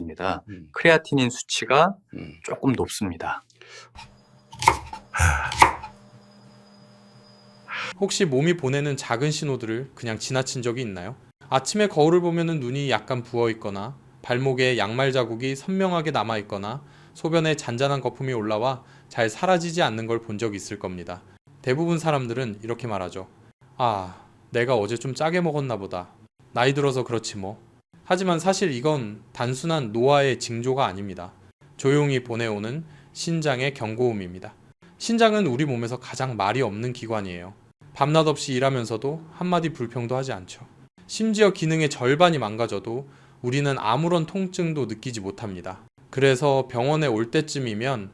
입니다. 음. 크레아티닌 수치가 음. 조금 높습니다. 혹시 몸이 보내는 작은 신호들을 그냥 지나친 적이 있나요? 아침에 거울을 보면 눈이 약간 부어 있거나 발목에 양말 자국이 선명하게 남아 있거나 소변에 잔잔한 거품이 올라와 잘 사라지지 않는 걸 본 적이 있을 겁니다. 대부분 사람들은 이렇게 말하죠. 아, 내가 어제 좀 짜게 먹었나 보다. 나이 들어서 그렇지 뭐. 하지만 사실 이건 단순한 노화의 징조가 아닙니다. 조용히 보내오는 신장의 경고음입니다. 신장은 우리 몸에서 가장 말이 없는 기관이에요. 밤낮 없이 일하면서도 한마디 불평도 하지 않죠. 심지어 기능의 절반이 망가져도 우리는 아무런 통증도 느끼지 못합니다. 그래서 병원에 올 때쯤이면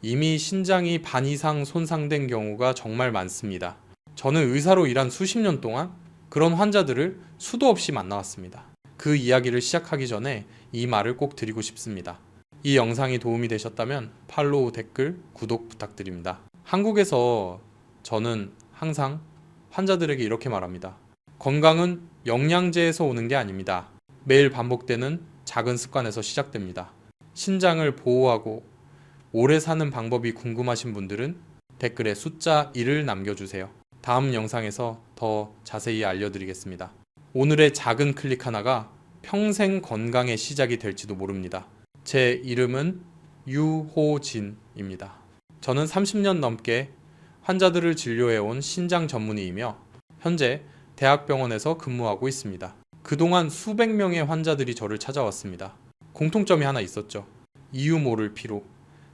이미 신장이 반 이상 손상된 경우가 정말 많습니다. 저는 의사로 일한 수십 년 동안 그런 환자들을 수도 없이 만나왔습니다. 그 이야기를 시작하기 전에 이 말을 꼭 드리고 싶습니다. 이 영상이 도움이 되셨다면 팔로우, 댓글, 구독 부탁드립니다. 한국에서 저는 항상 환자들에게 이렇게 말합니다. 건강은 영양제에서 오는 게 아닙니다. 매일 반복되는 작은 습관에서 시작됩니다. 신장을 보호하고 오래 사는 방법이 궁금하신 분들은 댓글에 숫자 1을 남겨주세요. 다음 영상에서 더 자세히 알려드리겠습니다. 오늘의 작은 클릭 하나가 평생 건강의 시작이 될지도 모릅니다. 제 이름은 유호진입니다. 저는 30년 넘게 환자들을 진료해온 신장 전문의이며 현재 대학병원에서 근무하고 있습니다. 그동안 수백 명의 환자들이 저를 찾아왔습니다. 공통점이 하나 있었죠. 이유 모를 피로,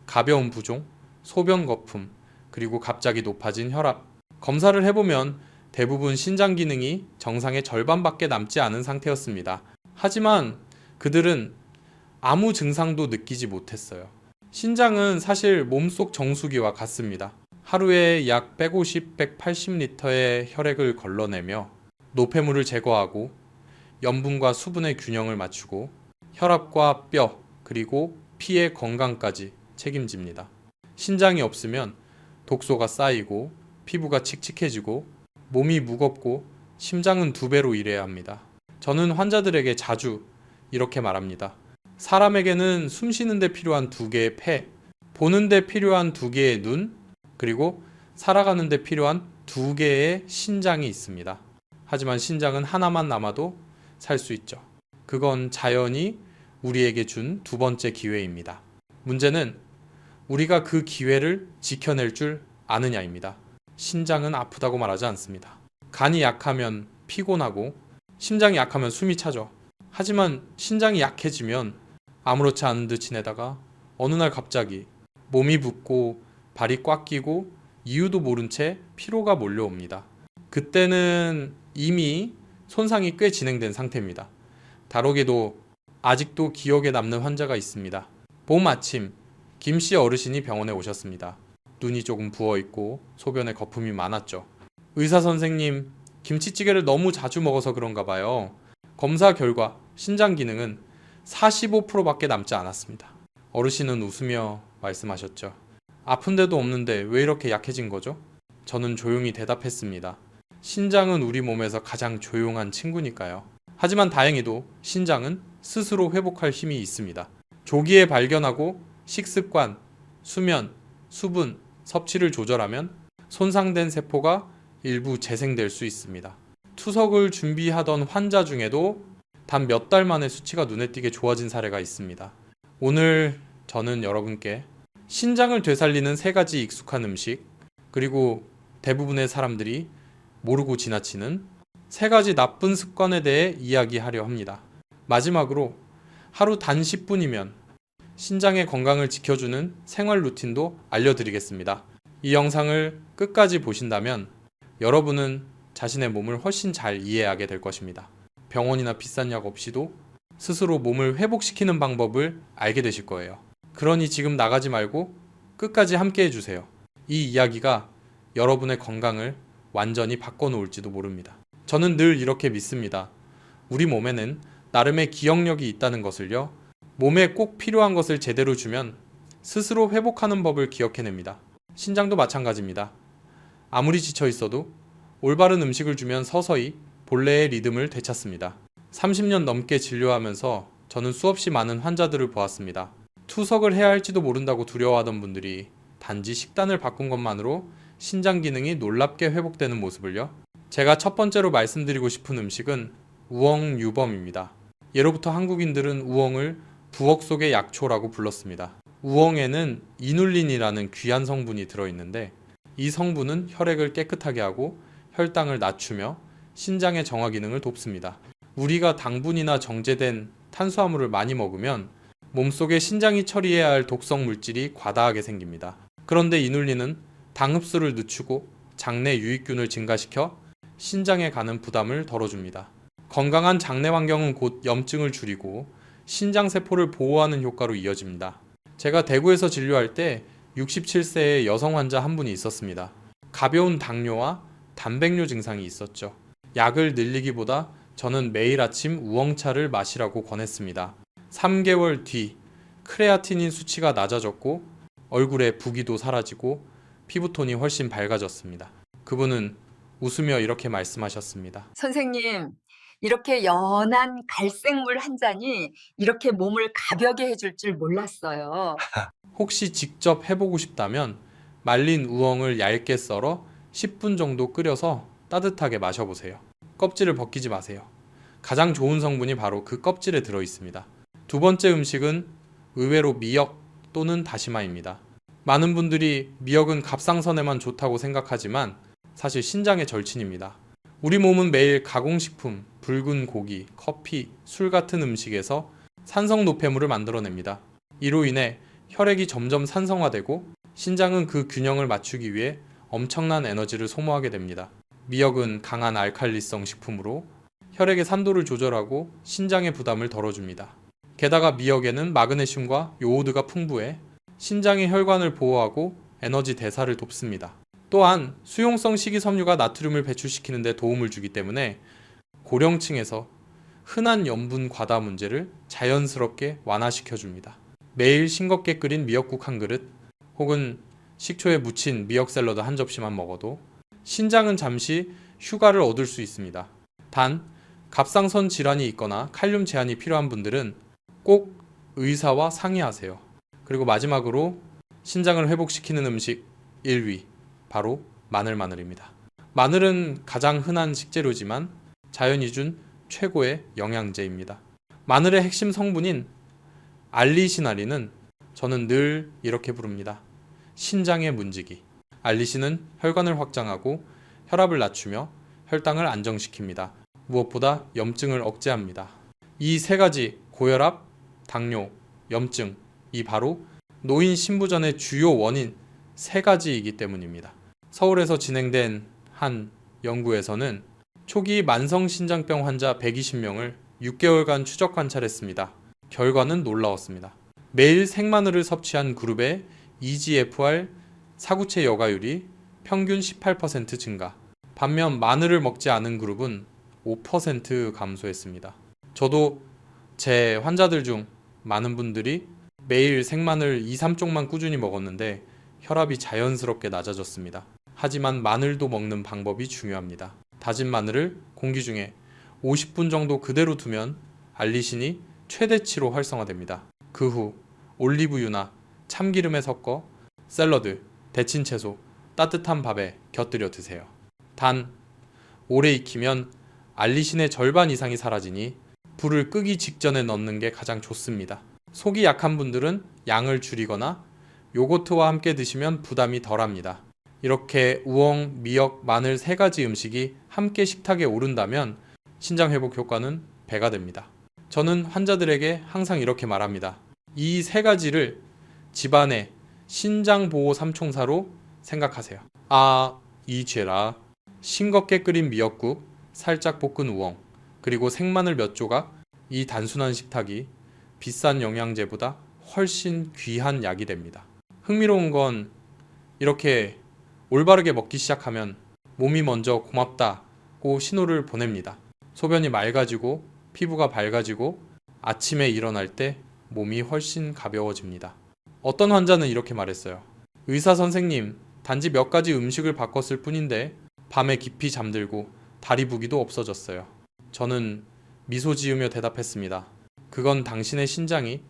가벼운 부종, 소변 거품, 그리고 갑자기 높아진 혈압. 검사를 해보면 대부분 신장 기능이 정상의 절반밖에 남지 않은 상태였습니다. 하지만 그들은 아무 증상도 느끼지 못했어요. 신장은 사실 몸속 정수기와 같습니다. 하루에 약 150, 180리터의 혈액을 걸러내며 노폐물을 제거하고 염분과 수분의 균형을 맞추고 혈압과 뼈 그리고 피의 건강까지 책임집니다. 신장이 없으면 독소가 쌓이고 피부가 칙칙해지고 몸이 무겁고 심장은 2배로 일해야 합니다. 저는 환자들에게 자주 이렇게 말합니다. 사람에게는 숨 쉬는 데 필요한 2개의 폐, 보는 데 필요한 2개의 눈, 그리고 살아가는 데 필요한 2개의 신장이 있습니다. 하지만 신장은 하나만 남아도 살 수 있죠. 그건 자연이 우리에게 준 2번째 기회입니다. 문제는 우리가 그 기회를 지켜낼 줄 아느냐입니다. 신장은 아프다고 말하지 않습니다. 간이 약하면 피곤하고 심장이 약하면 숨이 차죠. 하지만 신장이 약해지면 아무렇지 않은 듯 지내다가 어느 날 갑자기 몸이 붓고 발이 꽉 끼고 이유도 모른 채 피로가 몰려옵니다. 그때는 이미 손상이 꽤 진행된 상태입니다. 다르게도 아직도 기억에 남는 환자가 있습니다. 봄 아침 김씨 어르신이 병원에 오셨습니다. 눈이 조금 부어있고 소변에 거품이 많았죠. 의사 선생님, 김치찌개를 너무 자주 먹어서 그런가 봐요. 검사 결과 신장 기능은 45%밖에 남지 않았습니다. 어르신은 웃으며 말씀하셨죠. 아픈 데도 없는데 왜 이렇게 약해진 거죠? 저는 조용히 대답했습니다. 신장은 우리 몸에서 가장 조용한 친구니까요. 하지만 다행히도 신장은 스스로 회복할 힘이 있습니다. 조기에 발견하고 식습관, 수면, 수분, 섭취를 조절하면 손상된 세포가 일부 재생될 수 있습니다. 투석을 준비하던 환자 중에도 단 몇 달 만에 수치가 눈에 띄게 좋아진 사례가 있습니다. 오늘 저는 여러분께 신장을 되살리는 3가지 익숙한 음식, 그리고 대부분의 사람들이 모르고 지나치는 3가지 나쁜 습관에 대해 이야기하려 합니다. 마지막으로 하루 단 10분이면 신장의 건강을 지켜주는 생활 루틴도 알려드리겠습니다. 이 영상을 끝까지 보신다면 여러분은 자신의 몸을 훨씬 잘 이해하게 될 것입니다. 병원이나 비싼 약 없이도 스스로 몸을 회복시키는 방법을 알게 되실 거예요. 그러니 지금 나가지 말고 끝까지 함께 해주세요. 이 이야기가 여러분의 건강을 완전히 바꿔놓을지도 모릅니다. 저는 늘 이렇게 믿습니다. 우리 몸에는 나름의 기억력이 있다는 것을요. 몸에 꼭 필요한 것을 제대로 주면 스스로 회복하는 법을 기억해냅니다. 신장도 마찬가지입니다. 아무리 지쳐 있어도 올바른 음식을 주면 서서히 본래의 리듬을 되찾습니다. 30년 넘게 진료하면서 저는 수없이 많은 환자들을 보았습니다. 투석을 해야 할지도 모른다고 두려워하던 분들이 단지 식단을 바꾼 것만으로 신장 기능이 놀랍게 회복되는 모습을요. 제가 첫 번째로 말씀드리고 싶은 음식은 우엉유범입니다. 예로부터 한국인들은 우엉을 부엌 속의 약초라고 불렀습니다. 우엉에는 이눌린이라는 귀한 성분이 들어있는데 이 성분은 혈액을 깨끗하게 하고 혈당을 낮추며 신장의 정화 기능을 돕습니다. 우리가 당분이나 정제된 탄수화물을 많이 먹으면 몸속에 신장이 처리해야 할 독성 물질이 과다하게 생깁니다. 그런데 이눌린은 당 흡수를 늦추고 장내 유익균을 증가시켜 신장에 가는 부담을 덜어줍니다. 건강한 장내 환경은 곧 염증을 줄이고 신장세포를 보호하는 효과로 이어집니다. 제가 대구에서 진료할 때 67세의 여성 환자 한 분이 있었습니다. 가벼운 당뇨와 단백뇨 증상이 있었죠. 약을 늘리기보다 저는 매일 아침 우엉차를 마시라고 권했습니다. 3개월 뒤 크레아티닌 수치가 낮아졌고 얼굴에 부기도 사라지고 피부톤이 훨씬 밝아졌습니다. 그분은 웃으며 이렇게 말씀하셨습니다. 선생님, 이렇게 연한 갈색물 한 잔이 이렇게 몸을 가벼게 해줄 줄 몰랐어요. 혹시 직접 해보고 싶다면 말린 우엉을 얇게 썰어 10분 정도 끓여서 따뜻하게 마셔보세요. 껍질을 벗기지 마세요. 가장 좋은 성분이 바로 그 껍질에 들어 있습니다. 두 번째 음식은 의외로 미역 또는 다시마입니다. 많은 분들이 미역은 갑상선에만 좋다고 생각하지만 사실 신장의 절친입니다. 우리 몸은 매일 가공식품, 붉은 고기, 커피, 술 같은 음식에서 산성 노폐물을 만들어냅니다. 이로 인해 혈액이 점점 산성화되고 신장은 그 균형을 맞추기 위해 엄청난 에너지를 소모하게 됩니다. 미역은 강한 알칼리성 식품으로 혈액의 산도를 조절하고 신장의 부담을 덜어줍니다. 게다가 미역에는 마그네슘과 요오드가 풍부해 신장의 혈관을 보호하고 에너지 대사를 돕습니다. 또한 수용성 식이섬유가 나트륨을 배출시키는 데 도움을 주기 때문에 고령층에서 흔한 염분 과다 문제를 자연스럽게 완화시켜줍니다. 매일 싱겁게 끓인 미역국 한 그릇 혹은 식초에 묻힌 미역 샐러드 한 접시만 먹어도 신장은 잠시 휴가를 얻을 수 있습니다. 단, 갑상선 질환이 있거나 칼륨 제한이 필요한 분들은 꼭 의사와 상의하세요. 그리고 마지막으로 신장을 회복시키는 음식 1위, 바로 마늘입니다. 마늘은 가장 흔한 식재료지만 자연이 준 최고의 영양제입니다. 마늘의 핵심 성분인 알리시나린은 저는 늘 이렇게 부릅니다. 신장의 문지기. 알리신은 혈관을 확장하고 혈압을 낮추며 혈당을 안정시킵니다. 무엇보다 염증을 억제합니다. 이 세 가지 고혈압, 당뇨, 염증, 이 바로 노인 신부전의 주요 원인 세 가지이기 때문입니다. 서울에서 진행된 한 연구에서는 초기 만성신장병 환자 120명을 6개월간 추적 관찰했습니다. 결과는 놀라웠습니다. 매일 생마늘을 섭취한 그룹의 EGFR 사구체 여과율이 평균 18% 증가, 반면 마늘을 먹지 않은 그룹은 5% 감소했습니다. 저도 제 환자들 중 많은 분들이 매일 생마늘 2-3쪽만 꾸준히 먹었는데 혈압이 자연스럽게 낮아졌습니다. 하지만 마늘도 먹는 방법이 중요합니다. 다진 마늘을 공기 중에 50분 정도 그대로 두면 알리신이 최대치로 활성화됩니다. 그 후 올리브유나 참기름에 섞어 샐러드, 데친 채소, 따뜻한 밥에 곁들여 드세요. 단, 오래 익히면 알리신의 절반 이상이 사라지니 불을 끄기 직전에 넣는 게 가장 좋습니다. 속이 약한 분들은 양을 줄이거나 요거트와 함께 드시면 부담이 덜합니다. 이렇게 우엉, 미역, 마늘 세 가지 음식이 함께 식탁에 오른다면 신장 회복 효과는 배가 됩니다. 저는 환자들에게 항상 이렇게 말합니다. 이 세 가지를 집안의 신장 보호 삼총사로 생각하세요. 이죄라 싱겁게 끓인 미역국, 살짝 볶은 우엉, 그리고 생마늘 몇 조각. 이 단순한 식탁이 비싼 영양제보다 훨씬 귀한 약이 됩니다. 흥미로운 건 이렇게 올바르게 먹기 시작하면 몸이 먼저 고맙다고 신호를 보냅니다. 소변이 맑아지고 피부가 밝아지고 아침에 일어날 때 몸이 훨씬 가벼워집니다. 어떤 환자는 이렇게 말했어요. 의사 선생님, 단지 몇 가지 음식을 바꿨을 뿐인데 밤에 깊이 잠들고 다리 부기도 없어졌어요. 저는 미소 지으며 대답했습니다. 그건 당신의 신장이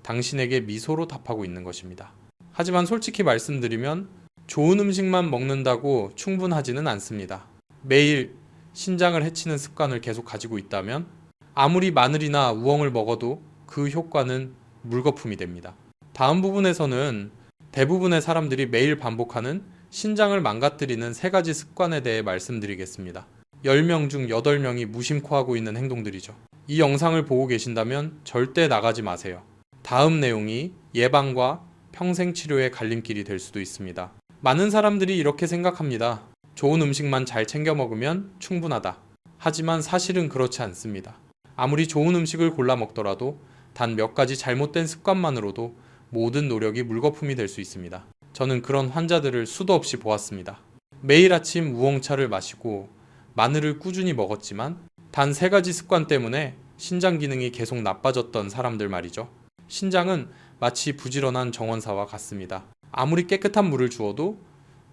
당신에게 미소로 답하고 있는 것입니다. 하지만 솔직히 말씀드리면 좋은 음식만 먹는다고 충분하지는 않습니다. 매일 신장을 해치는 습관을 계속 가지고 있다면 아무리 마늘이나 우엉을 먹어도 그 효과는 물거품이 됩니다. 다음 부분에서는 대부분의 사람들이 매일 반복하는 신장을 망가뜨리는 3가지 습관에 대해 말씀드리겠습니다. 10명 중 8명이 무심코 하고 있는 행동들이죠. 이 영상을 보고 계신다면 절대 나가지 마세요. 다음 내용이 예방과 평생 치료의 갈림길이 될 수도 있습니다. 많은 사람들이 이렇게 생각합니다. 좋은 음식만 잘 챙겨 먹으면 충분하다. 하지만 사실은 그렇지 않습니다. 아무리 좋은 음식을 골라 먹더라도 단 몇 가지 잘못된 습관만으로도 모든 노력이 물거품이 될 수 있습니다. 저는 그런 환자들을 수도 없이 보았습니다. 매일 아침 우엉차를 마시고 마늘을 꾸준히 먹었지만 단 3가지 습관 때문에 신장 기능이 계속 나빠졌던 사람들 말이죠. 신장은 마치 부지런한 정원사와 같습니다. 아무리 깨끗한 물을 주어도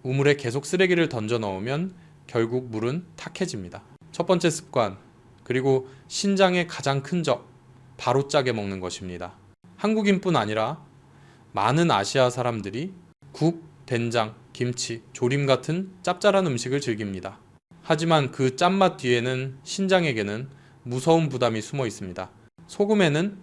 우물에 계속 쓰레기를 던져 넣으면 결국 물은 탁해집니다. 첫 번째 습관, 그리고 신장의 가장 큰 적, 바로 짜게 먹는 것입니다. 한국인뿐 아니라 많은 아시아 사람들이 국, 된장, 김치, 조림 같은 짭짤한 음식을 즐깁니다. 하지만 그 짠맛 뒤에는 신장에게는 무서운 부담이 숨어 있습니다. 소금에는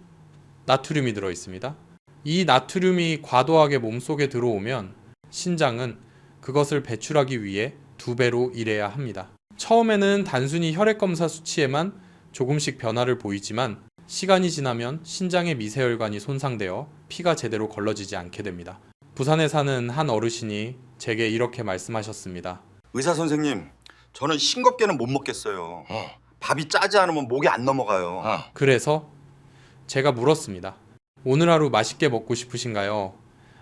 나트륨이 들어 있습니다. 이 나트륨이 과도하게 몸속에 들어오면 신장은 그것을 배출하기 위해 2배로 일해야 합니다. 처음에는 단순히 혈액검사 수치에만 조금씩 변화를 보이지만 시간이 지나면 신장의 미세혈관이 손상되어 피가 제대로 걸러지지 않게 됩니다. 부산에 사는 한 어르신이 제게 이렇게 말씀하셨습니다. 의사 선생님, 저는 싱겁게는 못 먹겠어요. 밥이 짜지 않으면 목이 안 넘어가요. 그래서 제가 물었습니다. 오늘 하루 맛있게 먹고 싶으신가요?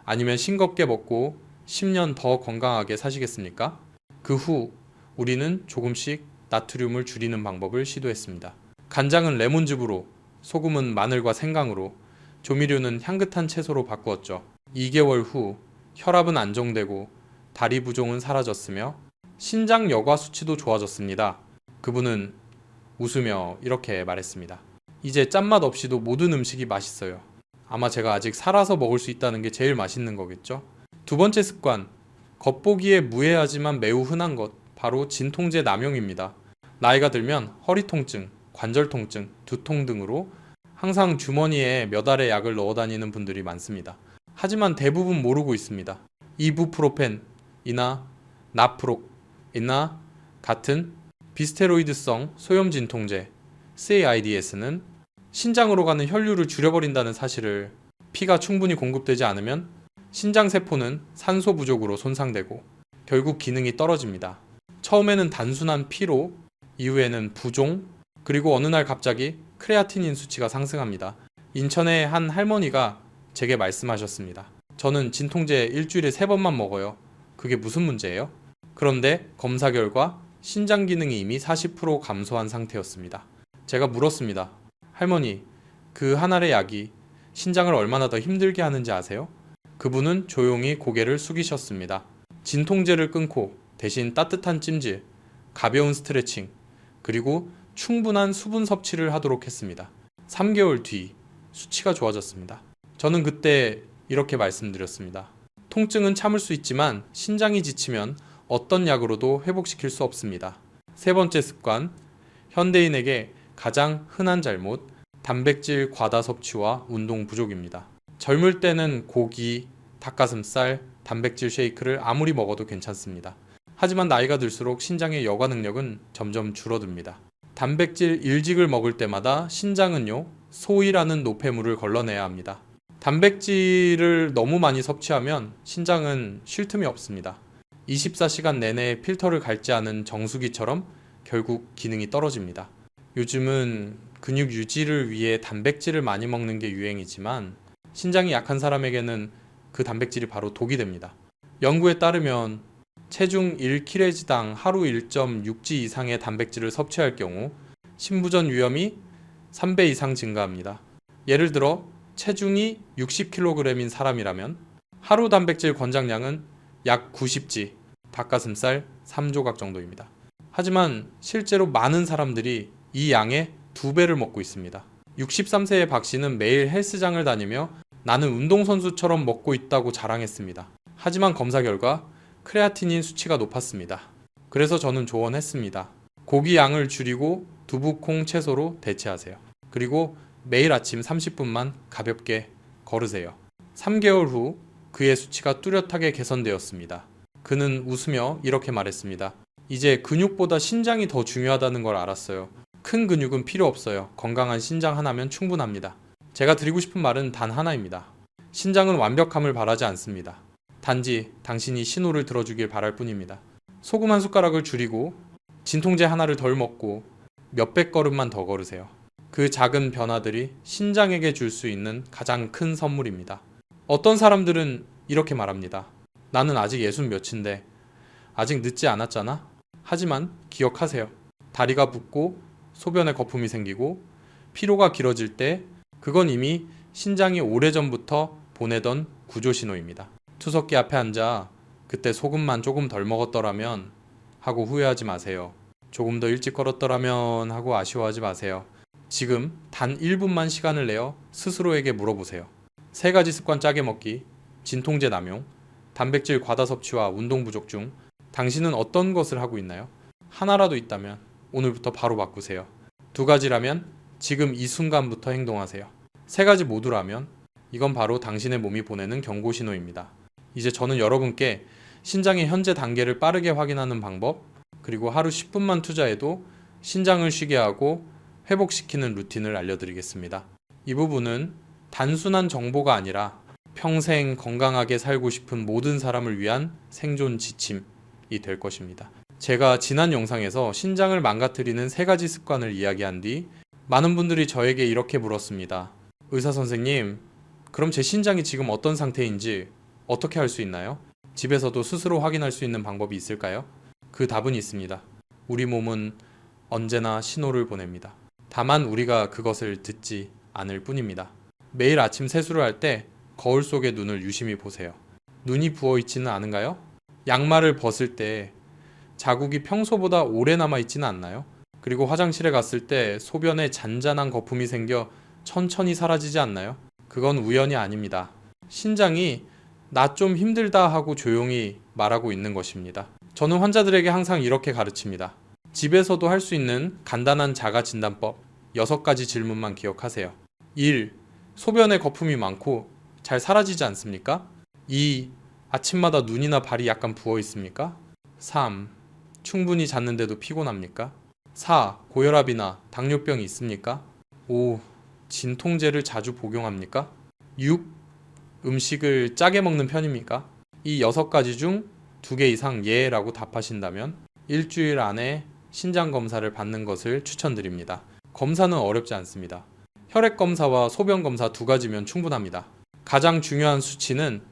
아니면 싱겁게 먹고 10년 더 건강하게 사시겠습니까? 그 후 우리는 조금씩 나트륨을 줄이는 방법을 시도했습니다. 간장은 레몬즙으로, 소금은 마늘과 생강으로, 조미료는 향긋한 채소로 바꾸었죠. 2개월 후 혈압은 안정되고 다리 부종은 사라졌으며 신장 여과 수치도 좋아졌습니다. 그분은 웃으며 이렇게 말했습니다. 이제 짠맛 없이도 모든 음식이 맛있어요. 아마 제가 아직 살아서 먹을 수 있다는 게 제일 맛있는 거겠죠? 2번째 습관, 겉보기에 무해하지만 매우 흔한 것, 바로 진통제 남용입니다. 나이가 들면 허리 통증, 관절 통증, 두통 등으로 항상 주머니에 몇 알의 약을 넣어 다니는 분들이 많습니다. 하지만 대부분 모르고 있습니다. 이부프로펜이나 나프록이나 같은 비스테로이드성 소염 진통제 CAIDS는 신장으로 가는 혈류를 줄여버린다는 사실을, 피가 충분히 공급되지 않으면 신장세포는 산소 부족으로 손상되고 결국 기능이 떨어집니다. 처음에는 단순한 피로, 이후에는 부종, 그리고 어느 날 갑자기 크레아티닌 수치가 상승합니다. 인천의 한 할머니가 제게 말씀하셨습니다. 저는 진통제 일주일에 3번만 먹어요. 그게 무슨 문제예요? 그런데 검사 결과 신장 기능이 이미 40% 감소한 상태였습니다. 제가 물었습니다. 할머니, 그 한 알의 약이 신장을 얼마나 더 힘들게 하는지 아세요? 그분은 조용히 고개를 숙이셨습니다. 진통제를 끊고 대신 따뜻한 찜질, 가벼운 스트레칭, 그리고 충분한 수분 섭취를 하도록 했습니다. 3개월 뒤 수치가 좋아졌습니다. 저는 그때 이렇게 말씀드렸습니다. 통증은 참을 수 있지만 신장이 지치면 어떤 약으로도 회복시킬 수 없습니다. 3번째 습관, 현대인에게 가장 흔한 잘못, 단백질 과다 섭취와 운동 부족입니다. 젊을 때는 고기, 닭가슴살, 단백질 쉐이크를 아무리 먹어도 괜찮습니다. 하지만 나이가 들수록 신장의 여과 능력은 점점 줄어듭니다. 단백질 일식을 먹을 때마다 신장은요, 소이라는 노폐물을 걸러내야 합니다. 단백질을 너무 많이 섭취하면 신장은 쉴 틈이 없습니다. 24시간 내내 필터를 갈지 않은 정수기처럼 결국 기능이 떨어집니다. 요즘은 근육 유지를 위해 단백질을 많이 먹는 게 유행이지만 신장이 약한 사람에게는 그 단백질이 바로 독이 됩니다. 연구에 따르면 체중 1kg당 하루 1.6g 이상의 단백질을 섭취할 경우 신부전 위험이 3배 이상 증가합니다. 예를 들어 체중이 60kg인 사람이라면 하루 단백질 권장량은 약 90g, 닭가슴살 3조각 정도입니다. 하지만 실제로 많은 사람들이 이 양의 2배를 먹고 있습니다. 63세의 박 씨는 매일 헬스장을 다니며 나는 운동선수처럼 먹고 있다고 자랑했습니다. 하지만 검사 결과 크레아티닌 수치가 높았습니다. 그래서 저는 조언했습니다. 고기 양을 줄이고 두부, 콩, 채소로 대체하세요. 그리고 매일 아침 30분만 가볍게 걸으세요. 3개월 후 그의 수치가 뚜렷하게 개선되었습니다. 그는 웃으며 이렇게 말했습니다. 이제 근육보다 신장이 더 중요하다는 걸 알았어요. 큰 근육은 필요 없어요. 건강한 신장 하나면 충분합니다. 제가 드리고 싶은 말은 단 하나입니다. 신장은 완벽함을 바라지 않습니다. 단지 당신이 신호를 들어주길 바랄 뿐입니다. 소금 한 숟가락을 줄이고 진통제 하나를 덜 먹고 몇백 걸음만 더 걸으세요. 그 작은 변화들이 신장에게 줄 수 있는 가장 큰 선물입니다. 어떤 사람들은 이렇게 말합니다. 나는 아직 60몇인데 아직 늦지 않았잖아? 하지만 기억하세요. 다리가 붓고 소변에 거품이 생기고 피로가 길어질 때 그건 이미 신장이 오래전부터 보내던 구조 신호입니다. 투석기 앞에 앉아 그때 소금만 조금 덜 먹었더라면 하고 후회하지 마세요. 조금 더 일찍 걸었더라면 하고 아쉬워하지 마세요. 지금 단 1분만 시간을 내어 스스로에게 물어보세요. 3가지 습관 짜게 먹기, 진통제 남용, 단백질 과다 섭취와 운동 부족 중 당신은 어떤 것을 하고 있나요? 하나라도 있다면 오늘부터 바로 바꾸세요. 2가지라면 지금 이 순간부터 행동하세요. 3가지 모두라면 이건 바로 당신의 몸이 보내는 경고 신호입니다. 이제 저는 여러분께 신장의 현재 단계를 빠르게 확인하는 방법, 그리고 하루 10분만 투자해도 신장을 쉬게 하고 회복시키는 루틴을 알려드리겠습니다. 이 부분은 단순한 정보가 아니라 평생 건강하게 살고 싶은 모든 사람을 위한 생존 지침이 될 것입니다. 제가 지난 영상에서 신장을 망가뜨리는 3가지 습관을 이야기한 뒤 많은 분들이 저에게 이렇게 물었습니다. 의사 선생님, 그럼 제 신장이 지금 어떤 상태인지 어떻게 할 수 있나요? 집에서도 스스로 확인할 수 있는 방법이 있을까요? 그 답은 있습니다. 우리 몸은 언제나 신호를 보냅니다. 다만 우리가 그것을 듣지 않을 뿐입니다. 매일 아침 세수를 할 때 거울 속의 눈을 유심히 보세요. 눈이 부어있지는 않은가요? 양말을 벗을 때 자국이 평소보다 오래 남아있지는 않나요? 그리고 화장실에 갔을 때 소변에 잔잔한 거품이 생겨 천천히 사라지지 않나요? 그건 우연이 아닙니다. 신장이 나 좀 힘들다 하고 조용히 말하고 있는 것입니다. 저는 환자들에게 항상 이렇게 가르칩니다. 집에서도 할 수 있는 간단한 자가진단법 6가지 질문만 기억하세요. 1. 소변에 거품이 많고 잘 사라지지 않습니까? 2. 아침마다 눈이나 발이 약간 부어 있습니까? 3. 충분히 잤는데도 피곤합니까? 4. 고혈압이나 당뇨병이 있습니까? 5. 진통제를 자주 복용합니까? 6. 음식을 짜게 먹는 편입니까? 이 6가지 중 2개 이상 예라고 답하신다면 일주일 안에 신장 검사를 받는 것을 추천드립니다. 검사는 어렵지 않습니다. 혈액 검사와 소변 검사 2가지면 충분합니다. 가장 중요한 수치는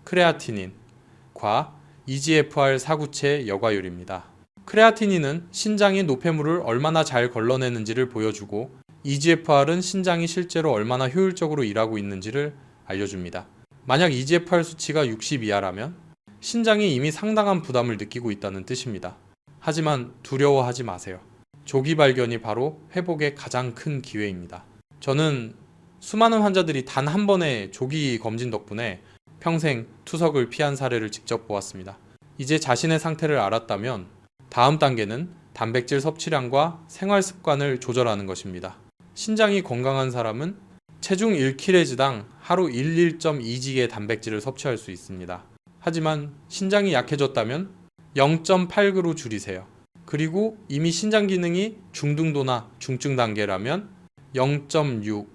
크레아티닌과 EGFR 사구체 여과율입니다. 크레아티닌은 신장이 노폐물을 얼마나 잘 걸러내는지를 보여주고 EGFR은 신장이 실제로 얼마나 효율적으로 일하고 있는지를 알려줍니다. 만약 EGFR 수치가 60 이하라면 신장이 이미 상당한 부담을 느끼고 있다는 뜻입니다. 하지만 두려워하지 마세요. 조기 발견이 바로 회복의 가장 큰 기회입니다. 저는 수많은 환자들이 단 한 번의 조기 검진 덕분에 평생 투석을 피한 사례를 직접 보았습니다. 이제 자신의 상태를 알았다면 다음 단계는 단백질 섭취량과 생활 습관을 조절하는 것입니다. 신장이 건강한 사람은 체중 1kg당 하루 11.2g의 단백질을 섭취할 수 있습니다. 하지만 신장이 약해졌다면 0.8g로 줄이세요. 그리고 이미 신장 기능이 중등도나 중증 단계라면 0.6,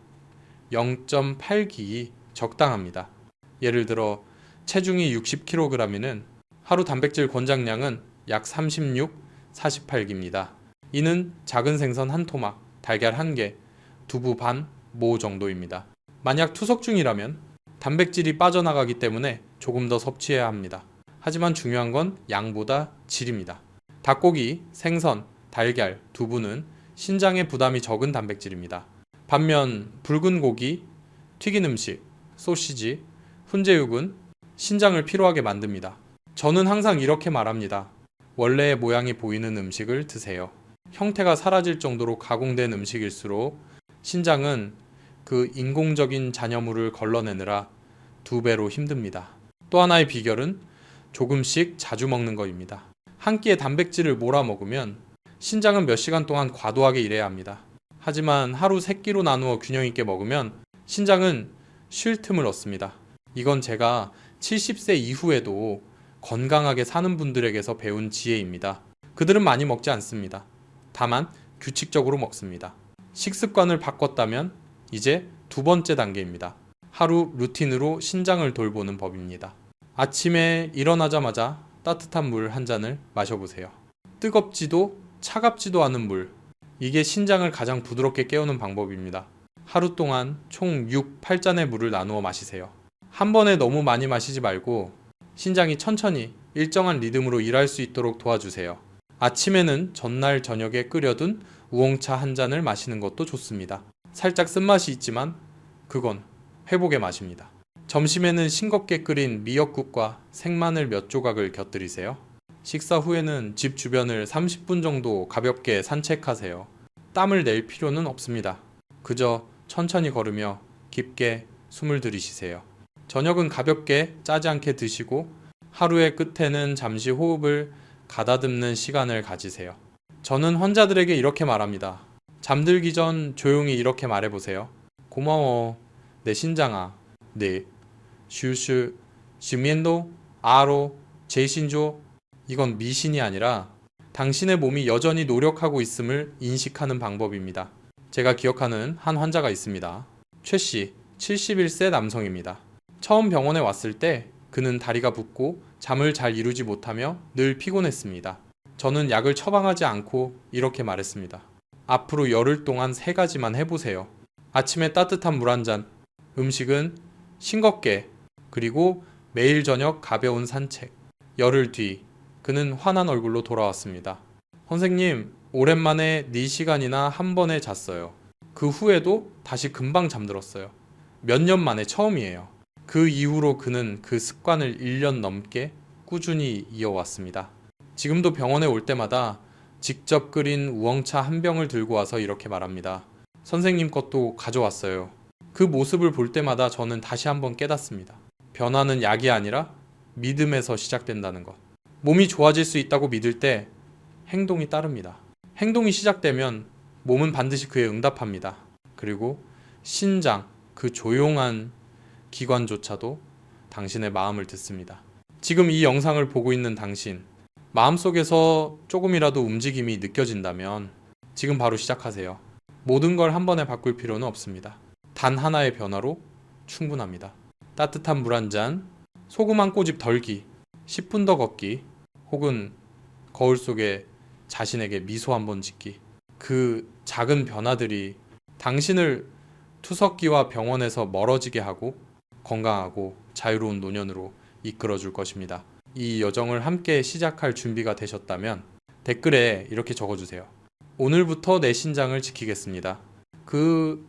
0.8g이 적당합니다. 예를 들어 체중이 60kg이면 하루 단백질 권장량은 약 36, 48g입니다. 이는 작은 생선 한 토막, 달걀 1개, 두부 반, 모 정도입니다. 만약 투석 중이라면 단백질이 빠져나가기 때문에 조금 더 섭취해야 합니다. 하지만 중요한 건 양보다 질입니다. 닭고기, 생선, 달걀, 두부는 신장에 부담이 적은 단백질입니다. 반면 붉은 고기, 튀긴 음식, 소시지, 훈제육은 신장을 피로하게 만듭니다. 저는 항상 이렇게 말합니다. 원래의 모양이 보이는 음식을 드세요. 형태가 사라질 정도로 가공된 음식일수록 신장은 그 인공적인 잔여물을 걸러내느라 2배로 힘듭니다. 또 하나의 비결은 조금씩 자주 먹는 것입니다. 한 끼에 단백질을 몰아 먹으면 신장은 몇 시간 동안 과도하게 일해야 합니다. 하지만 하루 3끼로 나누어 균형 있게 먹으면 신장은 쉴 틈을 얻습니다. 이건 제가 70세 이후에도 건강하게 사는 분들에게서 배운 지혜입니다. 그들은 많이 먹지 않습니다. 다만 규칙적으로 먹습니다. 식습관을 바꿨다면 이제 2번째 단계입니다. 하루 루틴으로 신장을 돌보는 법입니다. 아침에 일어나자마자 따뜻한 물 한 잔을 마셔보세요. 뜨겁지도 차갑지도 않은 물. 이게 신장을 가장 부드럽게 깨우는 방법입니다. 하루 동안 총 6, 8잔의 물을 나누어 마시세요. 한 번에 너무 많이 마시지 말고 신장이 천천히 일정한 리듬으로 일할 수 있도록 도와주세요. 아침에는 전날 저녁에 끓여둔 우엉차 한 잔을 마시는 것도 좋습니다. 살짝 쓴맛이 있지만 그건 회복의 맛입니다. 점심에는 싱겁게 끓인 미역국과 생마늘 몇 조각을 곁들이세요. 식사 후에는 집 주변을 30분 정도 가볍게 산책하세요. 땀을 낼 필요는 없습니다. 그저 천천히 걸으며 깊게 숨을 들이쉬세요. 저녁은 가볍게 짜지 않게 드시고 하루의 끝에는 잠시 호흡을 가다듬는 시간을 가지세요. 저는 환자들에게 이렇게 말합니다. 잠들기 전 조용히 이렇게 말해보세요. 고마워, 내 신장아. 네. 슈슈, 시면도, 아로, 제신조. 이건 미신이 아니라 당신의 몸이 여전히 노력하고 있음을 인식하는 방법입니다. 제가 기억하는 한 환자가 있습니다. 최 씨, 71세 남성입니다. 처음 병원에 왔을 때 그는 다리가 붓고 잠을 잘 이루지 못하며 늘 피곤했습니다. 저는 약을 처방하지 않고 이렇게 말했습니다. 앞으로 열흘 동안 3가지만 해보세요. 아침에 따뜻한 물 한 잔, 음식은 싱겁게, 그리고 매일 저녁 가벼운 산책. 열흘 뒤 그는 환한 얼굴로 돌아왔습니다. 선생님, 오랜만에 4시간이나 한 번에 잤어요. 그 후에도 다시 금방 잠들었어요. 몇 년 만에 처음이에요. 그 이후로 그는 그 습관을 1년 넘게 꾸준히 이어왔습니다. 지금도 병원에 올 때마다 직접 끓인 우엉차 한 병을 들고 와서 이렇게 말합니다. 선생님 것도 가져왔어요. 그 모습을 볼 때마다 저는 다시 한번 깨닫습니다. 변화는 약이 아니라 믿음에서 시작된다는 것. 몸이 좋아질 수 있다고 믿을 때 행동이 따릅니다. 행동이 시작되면 몸은 반드시 그에 응답합니다. 그리고 신장, 그 조용한 기관조차도 당신의 마음을 듣습니다. 지금 이 영상을 보고 있는 당신, 마음속에서 조금이라도 움직임이 느껴진다면 지금 바로 시작하세요. 모든 걸 한 번에 바꿀 필요는 없습니다. 단 하나의 변화로 충분합니다. 따뜻한 물 한 잔, 소금 한 꼬집 덜기, 10분 더 걷기, 혹은 거울 속에 자신에게 미소 한번 짓기. 그 작은 변화들이 당신을 투석기와 병원에서 멀어지게 하고 건강하고 자유로운 노년으로 이끌어줄 것입니다. 이 여정을 함께 시작할 준비가 되셨다면 댓글에 이렇게 적어주세요. 오늘부터 내 신장을 지키겠습니다. 그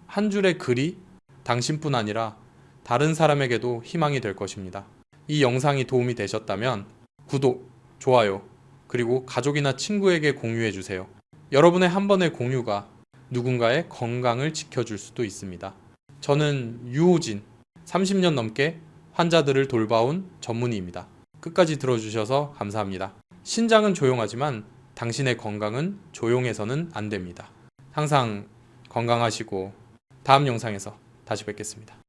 한 줄의 글이 당신뿐 아니라 다른 사람에게도 희망이 될 것입니다. 이 영상이 도움이 되셨다면 구독, 좋아요, 그리고 가족이나 친구에게 공유해주세요. 여러분의 한 번의 공유가 누군가의 건강을 지켜줄 수도 있습니다. 저는 유호진, 30년 넘게 환자들을 돌봐온 전문의입니다. 끝까지 들어주셔서 감사합니다. 신장은 조용하지만 당신의 건강은 조용해서는 안 됩니다. 항상 건강하시고 다음 영상에서 다시 뵙겠습니다.